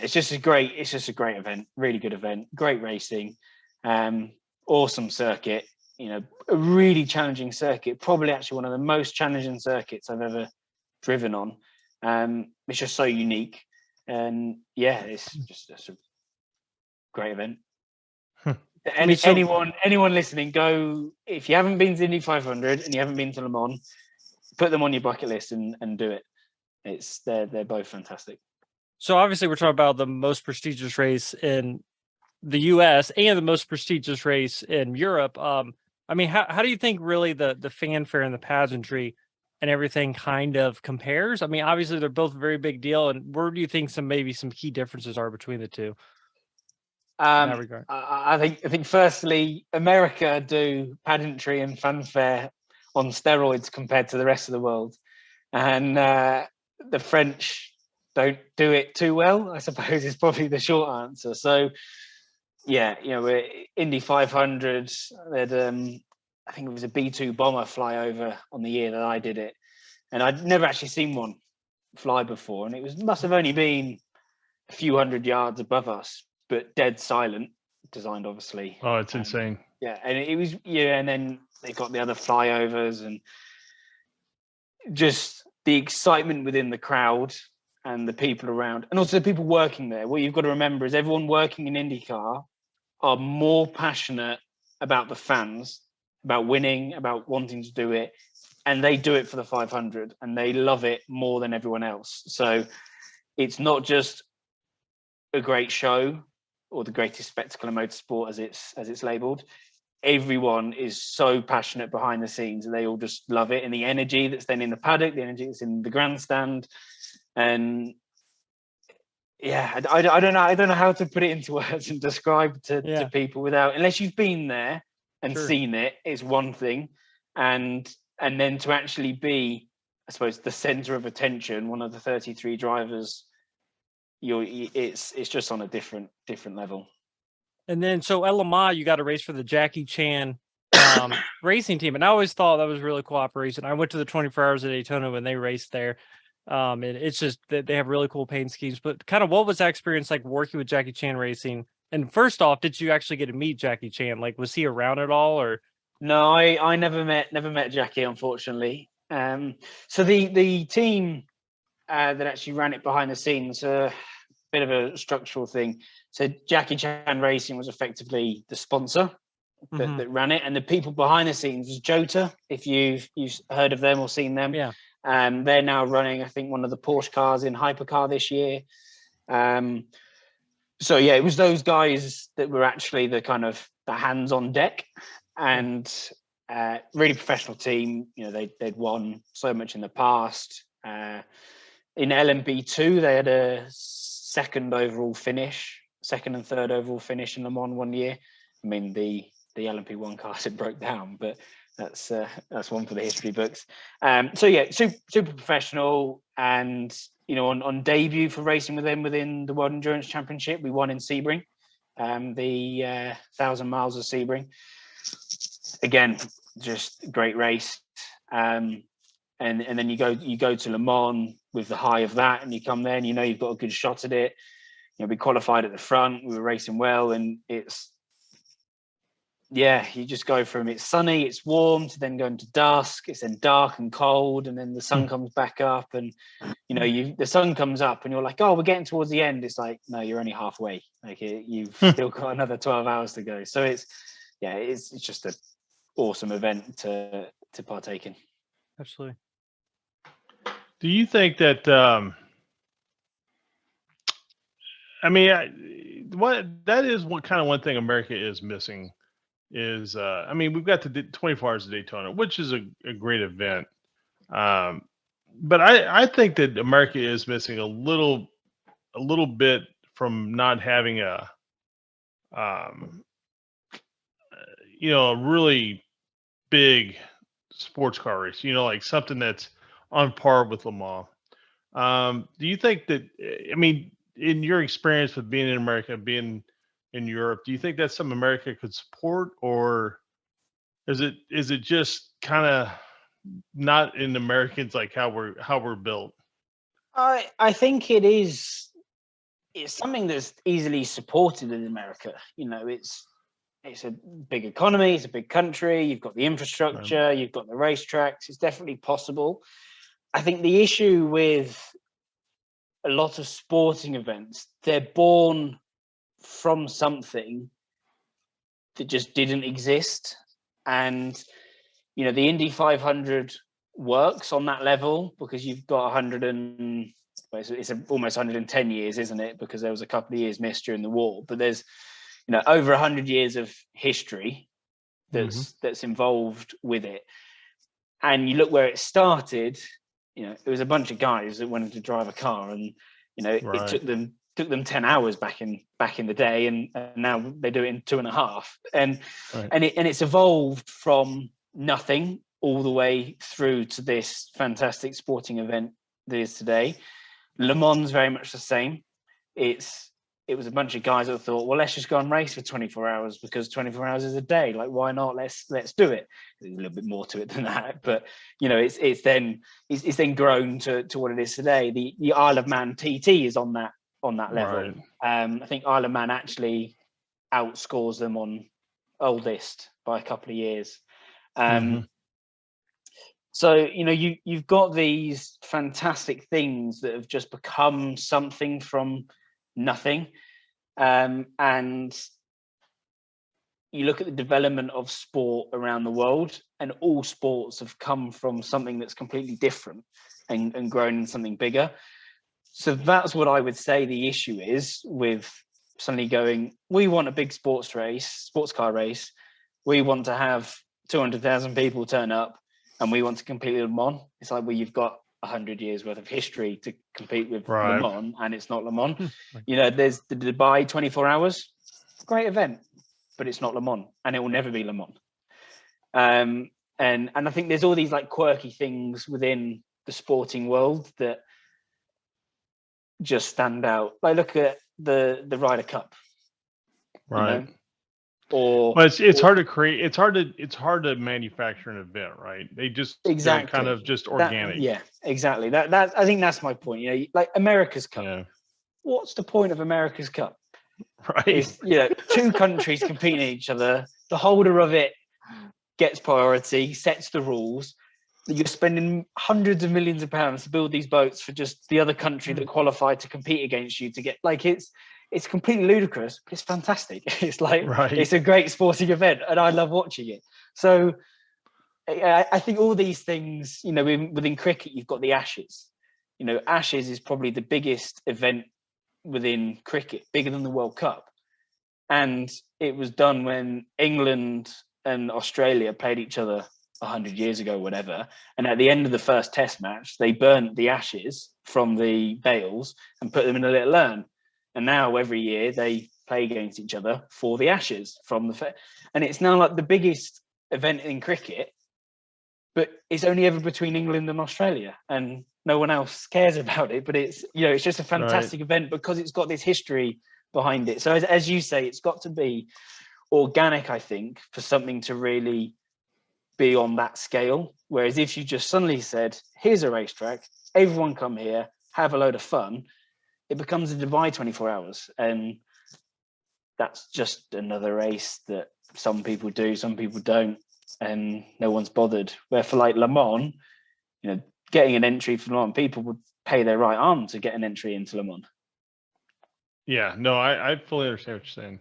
just a great event. Really good event. Great racing. Awesome circuit. A really challenging circuit. Probably actually one of the most challenging circuits I've ever driven on. It's just so unique, and it's just a great event. Anyone listening, go, if you haven't been to Indy 500 and you haven't been to Le Mans, put them on your bucket list and do it. They're both fantastic. So obviously we're talking about the most prestigious race in the US and the most prestigious race in Europe. I mean, how do you think really the fanfare and the pageantry and everything kind of compares? I mean, obviously they're both a very big deal. And where do you think maybe some key differences are between the two in that regard? I think firstly, America do pageantry and fanfare on steroids compared to the rest of the world, and the French don't do it too well, I suppose, is probably the short answer. So yeah, we're Indy 500. They'd, I think it was a B-2 bomber fly over on the year that I did it, and I'd never actually seen one fly before, and it must have only been a few hundred yards above us, but dead silent, designed obviously. Oh, it's insane. Yeah, and it was and then they got the other flyovers and just the excitement within the crowd and the people around, and also the people working there. What you've got to remember is everyone working in IndyCar are more passionate about the fans, about winning, about wanting to do it, and they do it for the 500, and they love it more than everyone else. So it's not just a great show or the greatest spectacle in motorsport as it's labeled. Everyone is so passionate behind the scenes, and they all just love it. And the energy that's then in the paddock, the energy that's in the grandstand, and yeah, I don't know. I don't know how to put it into words and describe to people without, unless you've been there and seen it, is one thing, and then to actually be, I suppose, the center of attention, one of the 33 drivers, it's just on a different level. And then, so at Le Mans, you got to race for the Jackie Chan racing team. And I always thought that was really cool operation. I went to the 24 Hours of Daytona when they raced there. And it's just that they have really cool paint schemes. But kind of what was that experience like working with Jackie Chan Racing? And first off, did you actually get to meet Jackie Chan? Like, was he around at all? Or no, I never met Jackie, unfortunately. So the team that actually ran it behind the scenes, a bit of a structural thing. So Jackie Chan Racing was effectively the sponsor that ran it, and the people behind the scenes was Jota. If you've heard of them or seen them, yeah. They're now running, I think, one of the Porsche cars in Hypercar this year. So yeah, it was those guys that were actually the kind of the hands on deck, and really professional team. They'd won so much in the past. In LMP2, they had a second and third overall finish in Le Mans one year. I mean, the LMP1 cars had broke down, but that's one for the history books. So yeah, super professional, and on debut for racing with them within the World Endurance Championship, we won in Sebring, the 1,000 miles of Sebring. Again, just great race. And then you go to Le Mans with the high of that, and you come there and you've got a good shot at it. We qualified at the front, we were racing well, and you just go from it's sunny, it's warm, to then going to dusk, it's then dark and cold, and then the sun comes back up, and the sun comes up and you're like, oh, we're getting towards the end. It's like, no, you're only halfway. Like you've still got another 12 hours to go. So it's just an awesome event to partake in. Absolutely. Do you think that that is one thing America is missing is we've got the 24 Hours of Daytona, which is a great event, but I think that America is missing a little bit from not having a really big sports car race, like something that's on par with Le Mans. Do you think that, in your experience with being in America, being in Europe, do you think that's something America could support, or is it just kind of not in Americans, like how we're built? I think it is. It's something that's easily supported in America. It's a big economy, it's a big country. You've got the infrastructure, you've got the racetracks. It's definitely possible. I think the issue with a lot of sporting events, they're born from something that just didn't exist. And, the Indy 500 works on that level because you've got 100 and well, it's almost 110 years, isn't it? Because there was a couple of years missed during the war. But there's, over 100 years of history that's involved with it. And you look where it started. It was a bunch of guys that wanted to drive a car, and it took them 10 hours back in the day, and now they do it in 2.5. And it's evolved from nothing all the way through to this fantastic sporting event that is today. Le Mans very much the same. It was a bunch of guys that thought, well, let's just go and race for 24 hours because 24 hours is a day. Like, why not? Let's do it. There's a little bit more to it than that, but it's then grown to what it is today. The Isle of Man TT is on that level. I think Isle of Man actually outscores them on oldest by a couple of years. So you've got these fantastic things that have just become something from nothing, and you look at the development of sport around the world, and all sports have come from something that's completely different and grown in something bigger. So that's what I would say the issue is with suddenly going, we want a big sports car race. We want to have 200,000 people turn up and we want to compete with Le Mans. It's like, well, you've got 100 years worth of history to compete with Le Mans, and it's not Le Mans. There's the Dubai 24 hours, great event, but it's not Le Mans, and it will never be Le Mans. And I think there's all these like quirky things within the sporting world that just stand out. Like, look at the Ryder Cup, it's hard to create. It's hard to manufacture an event, right? They just exactly kind of just organic. Exactly. That I think that's my point. Like America's Cup. Yeah. What's the point of America's Cup? Right. It's, two countries competing each other. The holder of it gets priority, sets the rules. You're spending hundreds of millions of pounds to build these boats for just the other country that qualified to compete against you to get, like, it's completely ludicrous, but it's fantastic. It's like, It's a great sporting event and I love watching it. So I think all these things, within cricket, you've got the Ashes. Ashes is probably the biggest event within cricket, bigger than the World Cup. And it was done when England and Australia played each other 100 years ago, whatever. And at the end of the first test match, they burnt the ashes from the bales and put them in a little urn. And now every year they play against each other for the ashes from the and it's now like the biggest event in cricket, but it's only ever between England and Australia, and no one else cares about it. But it's it's just a fantastic event because it's got this history behind it. So as you say, it's got to be organic, I think, for something to really be on that scale. Whereas if you just suddenly said, here's a racetrack, everyone come here, have a load of fun, it becomes a Dubai 24 hours. And that's just another race that some people do, some people don't, and no one's bothered. Where for like Le Mans, getting an entry for Le Mans, people would pay their right arm to get an entry into Le Mans. Yeah, no, I fully understand what you're saying.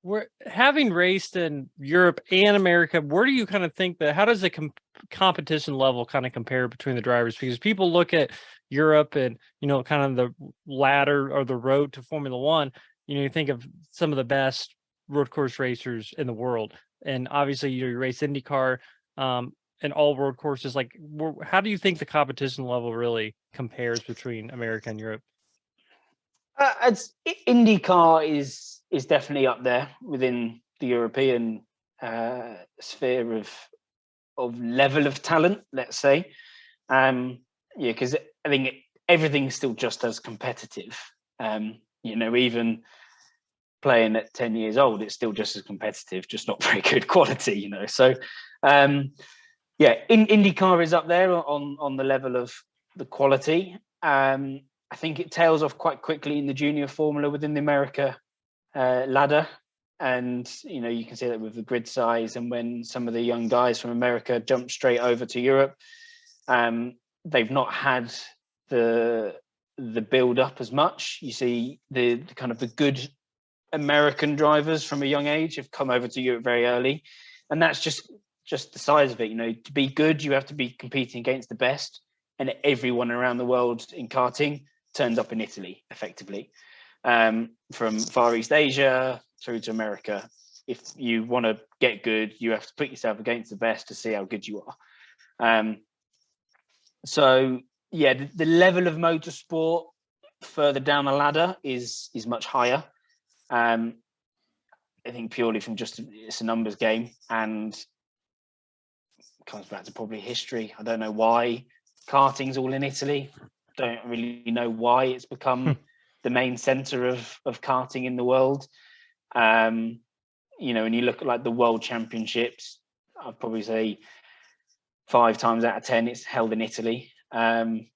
We're having raced in Europe and America. Where do you kind of think how does the competition level kind of compare between the drivers? Because people look at Europe and, kind of the ladder or the road to Formula One, you think of some of the best road course racers in the world. And obviously you race IndyCar and all road courses. Like, how do you think the competition level really compares between America and Europe? IndyCar is definitely up there within the European sphere of level of talent, let's say. Because I think everything's still just as competitive. Even playing at 10 years old, it's still just as competitive, just not very good quality. So IndyCar is up there on the level of the quality. I think it tails off quite quickly in the junior formula within the America ladder. And, you can see that with the grid size, and when some of the young guys from America jump straight over to Europe, they've not had the build up as much. You see the kind of the good American drivers from a young age have come over to Europe very early. And that's just the size of it. To be good, you have to be competing against the best. and everyone around the world in karting turns up in Italy, effectively, from Far East Asia through to America. If you want to get good, you have to put yourself against the best to see how good you are. So yeah, the level of motorsport further down the ladder is much higher. I think purely from just it's a numbers game, and comes back to probably history. I don't know why karting's all in Italy. Don't really know why it's become the main center of karting in the world. You know, when you look at like the world championships, I'd probably say 5 times out of 10 it's held in Italy. You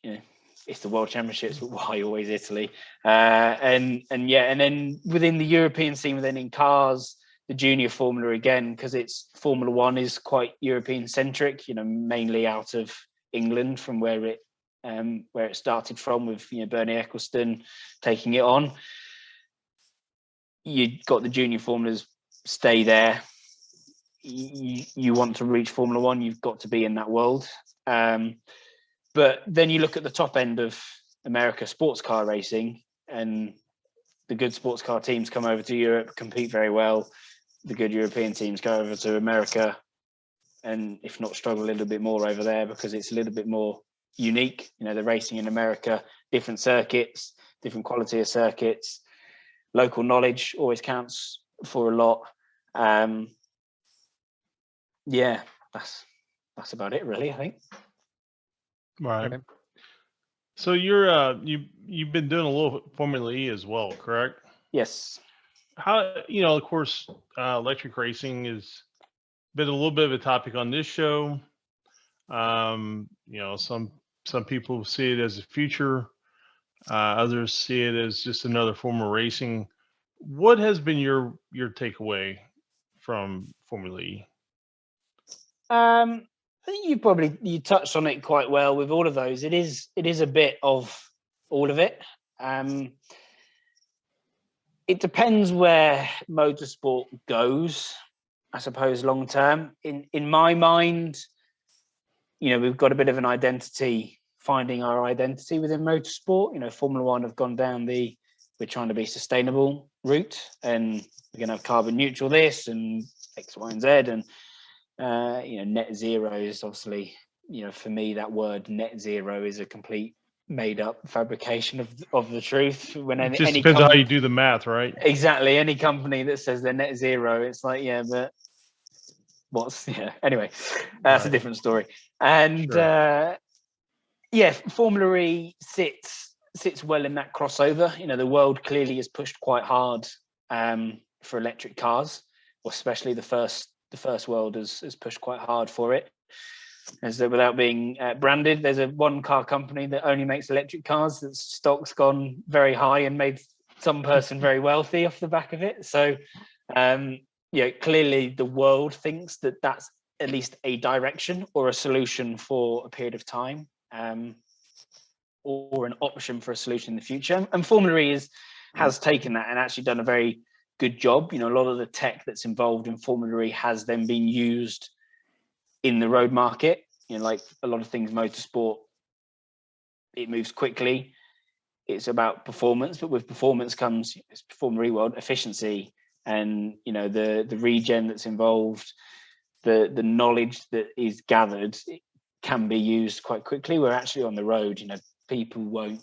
know, it's the world championships, but why always Italy? And then within the European scene, within in cars, the junior formula again, because it's Formula One is quite European centric, you know, mainly out of England from where it started from, with, you know, Bernie Ecclestone taking it on. You got the junior formulas stay there. You want to reach Formula One, you've got to be in that world. But then you look at the top end of America sports car racing, and the good sports car teams come over to Europe, compete very well. The good European teams go over to America, and if not struggle a little bit more over there because it's a little bit more unique. You know, the racing in America, different circuits, different quality of circuits. Local knowledge always counts for a lot. Yeah, that's about it, really, I think. Right. Okay. So you've been doing a little Formula E as well, correct? Yes. How, you know, of course, electric racing has been a little bit of a topic on this show. You know, some people see it as a future, others see it as just another form of racing. What has been your takeaway from Formula E? I think you touched on it quite well with all of those. It is a bit of all of it. It depends where motorsport goes, I suppose, long term. In my mind, you know, we've got a bit of an identity, finding our identity within motorsport. You know, Formula One have gone down we're trying to be sustainable route, and we're going to have carbon neutral this and X, Y, and Z, and you know, net zero is obviously, you know, for me, that word net zero is a complete made up fabrication of the truth. When It just depends on how you do the math, right? Exactly. Any company that says they're net zero, it's like, yeah, but anyway, that's a different story. And Sure. yeah, Formula E sits well in that crossover. You know, the world clearly has pushed quite hard for electric cars, or especially the first world has pushed quite hard for it. As without being branded, there's a one car company that only makes electric cars that's stock's gone very high and made some person very wealthy off the back of it. So yeah, clearly the world thinks that that's at least a direction or a solution for a period of time, or an option for a solution in the future. And Formula E has taken that and actually done a very good job. You know, a lot of the tech that's involved in Formula E has then been used in the road market. You know, like a lot of things motorsport, it moves quickly, it's about performance, but with performance comes, it's Formula E world, efficiency, and, you know, the regen that's involved, the knowledge that is gathered, it can be used quite quickly. We're actually on the road, you know, people won't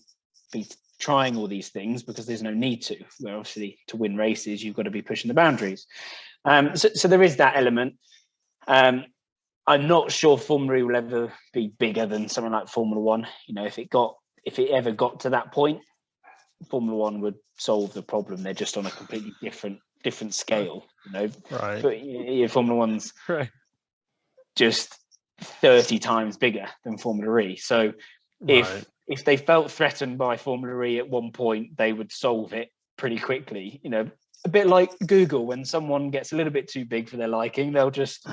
be trying all these things because there's no need to. Where obviously to win races, you've got to be pushing the boundaries. So there is that element. I'm not sure Formula E will ever be bigger than something like Formula One. You know, if it ever got to that point, Formula One would solve the problem. They're just on a completely different scale. You know, Right. but yeah, Formula One's Right. just 30 times bigger than Formula E. So if they felt threatened by Formula E at one point, they would solve it pretty quickly. You know, a bit like Google, when someone gets a little bit too big for their liking, they'll just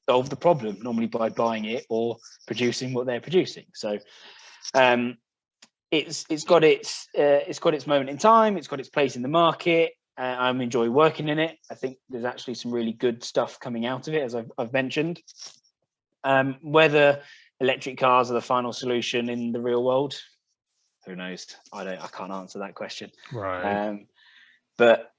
solve the problem, normally by buying it or producing what they're producing. So it's got its moment in time, it's got its place in the market. I'm enjoying working in it. I think there's actually some really good stuff coming out of it, as I've mentioned. Whether electric cars are the final solution in the real world? Who knows? I can't answer that question. Right. But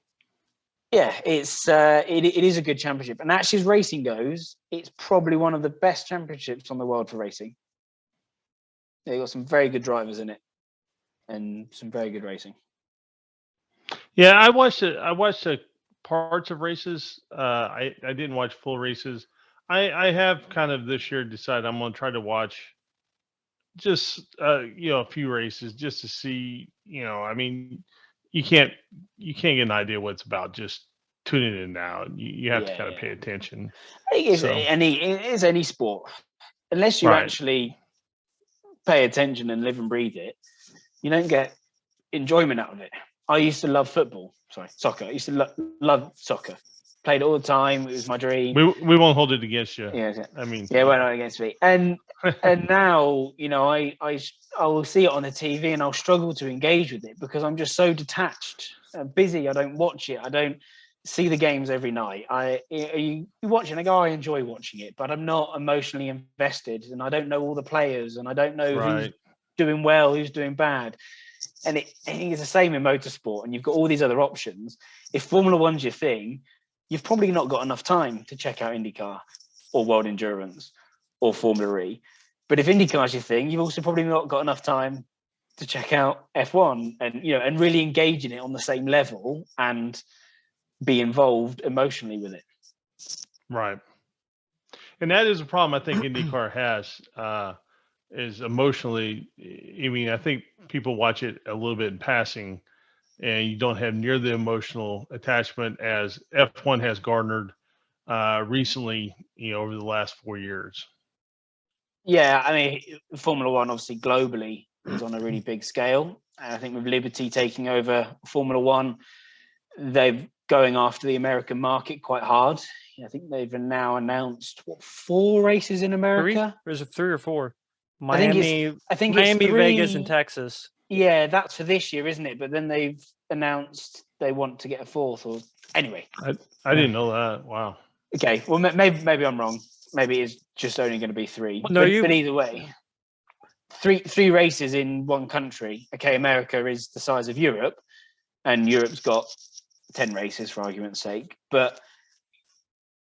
yeah, it is a good championship. And actually, as racing goes, it's probably one of the best championships on the world for racing. They've got some very good drivers in it and some very good racing. Yeah, I watched it. I watched parts of races. I didn't watch full races. I have kind of this year decided I'm going to try to watch just a few races just to see. I mean, you can't get an idea what it's about just tuning in now. You have to kind of pay attention. I think it's any sport, unless you Right. actually pay attention and live and breathe it, you don't get enjoyment out of it. I used to love soccer. I used to love soccer. Played it all the time. It was my dream. We won't hold it against you. Yeah, I mean, well, not against me. And now, I will see it on the TV and I'll struggle to engage with it because I'm just so detached, busy. I don't watch it. I don't see the games every night. You watch it and I go, I enjoy watching it, but I'm not emotionally invested, and I don't know all the players, and I don't know who's doing well, who's doing bad. And I think it's the same in motorsport, and you've got all these other options. If Formula One's your thing, you've probably not got enough time to check out IndyCar or World Endurance or Formula E. But if IndyCar's your thing, you've also probably not got enough time to check out F1 and really engage in it on the same level and be involved emotionally with it. Right. And that is a problem I think IndyCar has, is emotionally. I mean, I think people watch it a little bit in passing, and you don't have near the emotional attachment as F1 has garnered recently, over the last 4 years. Yeah, I mean, Formula One obviously globally is on a really big scale. And I think with Liberty taking over Formula One, they're going after the American market quite hard. I think they've now announced 4 races in America. There's 3 or 4. Miami, Miami, 3, Vegas, and Texas. Yeah, that's for this year, isn't it? But then they've announced they want to get a 4th. Or anyway, I didn't know that. Wow. Okay, well, maybe I'm wrong. Maybe it's just only going to be 3. No, but either way, three races in one country. Okay, America is the size of Europe, and Europe's got 10 races for argument's sake, but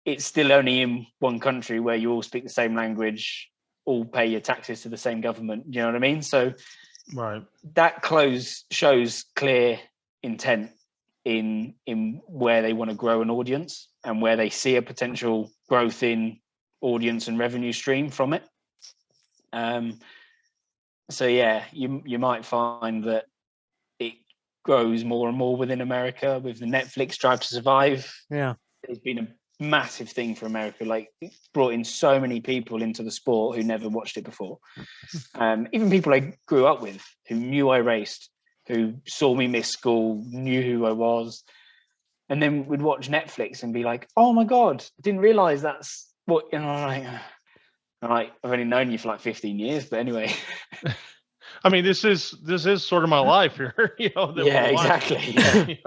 it's still only in one country where you all speak the same language, all pay your taxes to the same government. You know what I mean? So that shows clear intent in where they want to grow an audience and where they see a potential growth in audience and revenue stream from it. So yeah, you might find that it grows more and more within America with the Netflix Drive to Survive. Yeah, it's been a massive thing for America. Like, it's brought in so many people into the sport who never watched it before. Even people I grew up with who knew I raced, who saw me miss school, knew who I was, and then would watch Netflix and be like, "Oh my god, I didn't realize that's what." I've only known you for like 15 years, but anyway. I mean, this is sort of my life here. Yeah, exactly.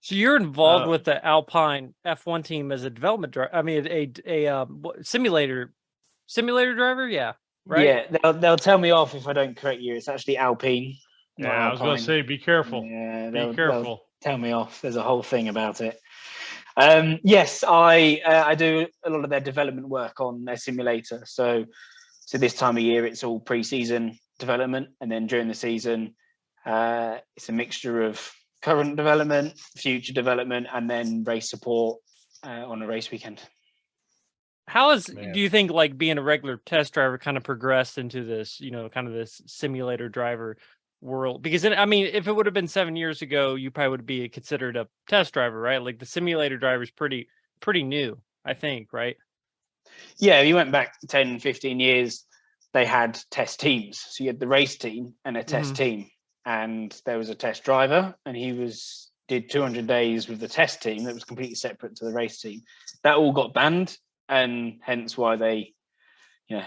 So you're involved with the Alpine F1 team as a development driver. I mean, a simulator driver. Yeah, right. Yeah, they'll tell me off if I don't correct you. It's actually Alpine. Yeah, I was going to say, be careful. Yeah, be careful. They'll tell me off. There's a whole thing about it. Yes, I do a lot of their development work on their simulator. So this time of year, it's all pre-season development, and then during the season, it's a mixture of current development, future development, and then race support on a race weekend. Do you think, like, being a regular test driver kind of progressed into this, kind of this simulator driver world? Because I mean, if it would have been 7 years ago, you probably would be considered a test driver, right? Like, the simulator driver is pretty new, I think, right? Yeah, if you went back 10, 15 years, they had test teams. So you had the race team and a test team. And there was a test driver, and he did 200 days with the test team that was completely separate to the race team. That all got banned, and hence why they,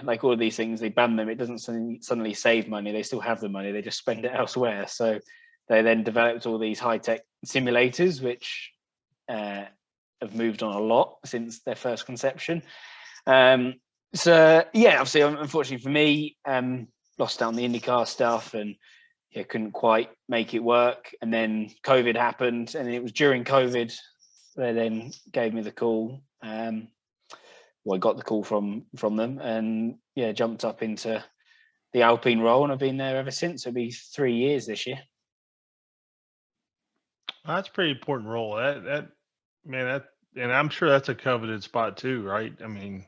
like all of these things, they ban them. It doesn't suddenly save money. They still have the money. They just spend it elsewhere. So they then developed all these high-tech simulators, which have moved on a lot since their first conception. So yeah, obviously, unfortunately for me, lost out on the IndyCar stuff, and couldn't quite make it work. And then COVID happened, and it was during COVID they then gave me the call. I got the call from them, and jumped up into the Alpine role, and I've been there ever since. It'll be 3 years this year. That's a pretty important role. That man, and I'm sure that's a coveted spot too, right? I mean,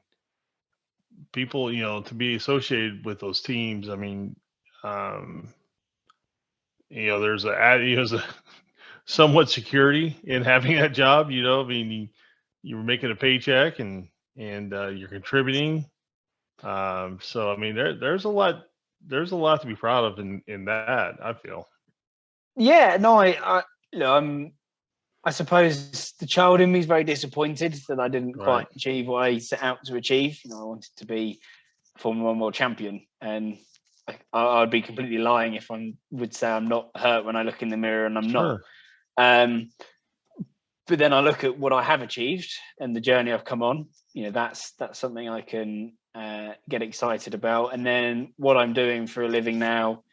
people, to be associated with those teams. I mean, there's there's a somewhat security in having that job. I mean, you're making a paycheck and you're contributing. So I mean, there's a lot to be proud of in that, I feel. Yeah, no, I suppose the child in me is very disappointed that I didn't quite achieve what I set out to achieve. I wanted to be a Formula 1 world champion, and I'd be completely lying if I would say I'm not hurt when I look in the mirror, and I'm not. But then I look at what I have achieved and the journey I've come on. That's something I can get excited about. And then what I'm doing for a living now,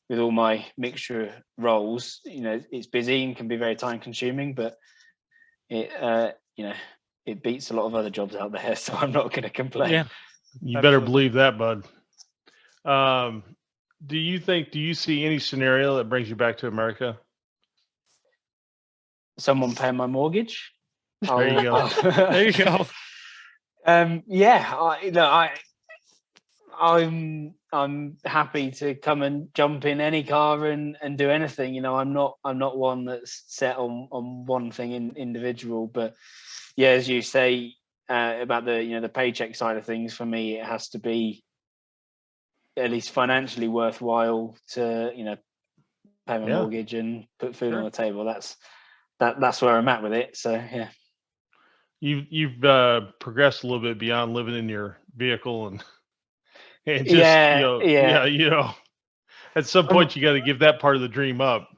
with all my mixture roles, it's busy and can be very time consuming, but it beats a lot of other jobs out there. So I'm not going to complain. Yeah, you better believe that, bud. Do you see any scenario that brings you back to America? Someone paying my mortgage. There you go. There you go. I'm happy to come and jump in any car and do anything. I'm not one that's set on one thing individual. But as you say about the paycheck side of things, for me it has to be at least financially worthwhile to pay my mortgage and put food on the table. That's where I'm at with it. So yeah. You've progressed a little bit beyond living in your vehicle and just at some point you got to give that part of the dream up.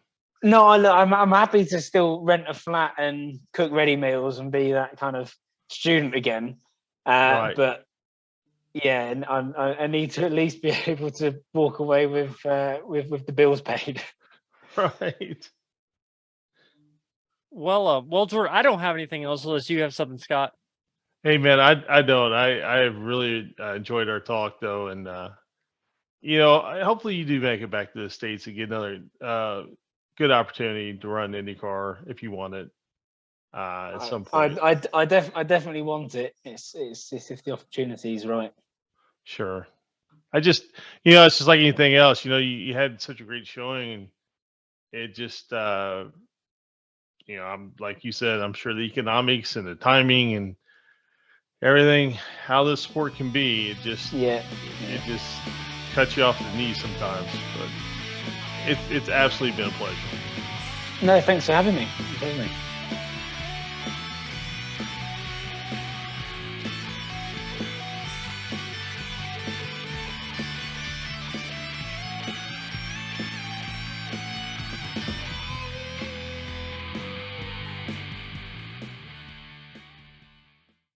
No, I'm happy to still rent a flat and cook ready meals and be that kind of student again. But and I need to at least be able to walk away with the bills paid. Right. Well, Jordan, I don't have anything else unless you have something, Scott. Hey, man, I don't. I have really enjoyed our talk, though, and hopefully you do make it back to the States and get another good opportunity to run IndyCar if you want it at some point. I definitely want it. It's if the opportunity is right. Sure. I just it's just like anything else. You had such a great showing, and it just I'm like you said, I'm sure the economics and the timing and everything, how this sport can be, it just cuts you off the knees sometimes. But it's absolutely been a pleasure. No, thanks for having me.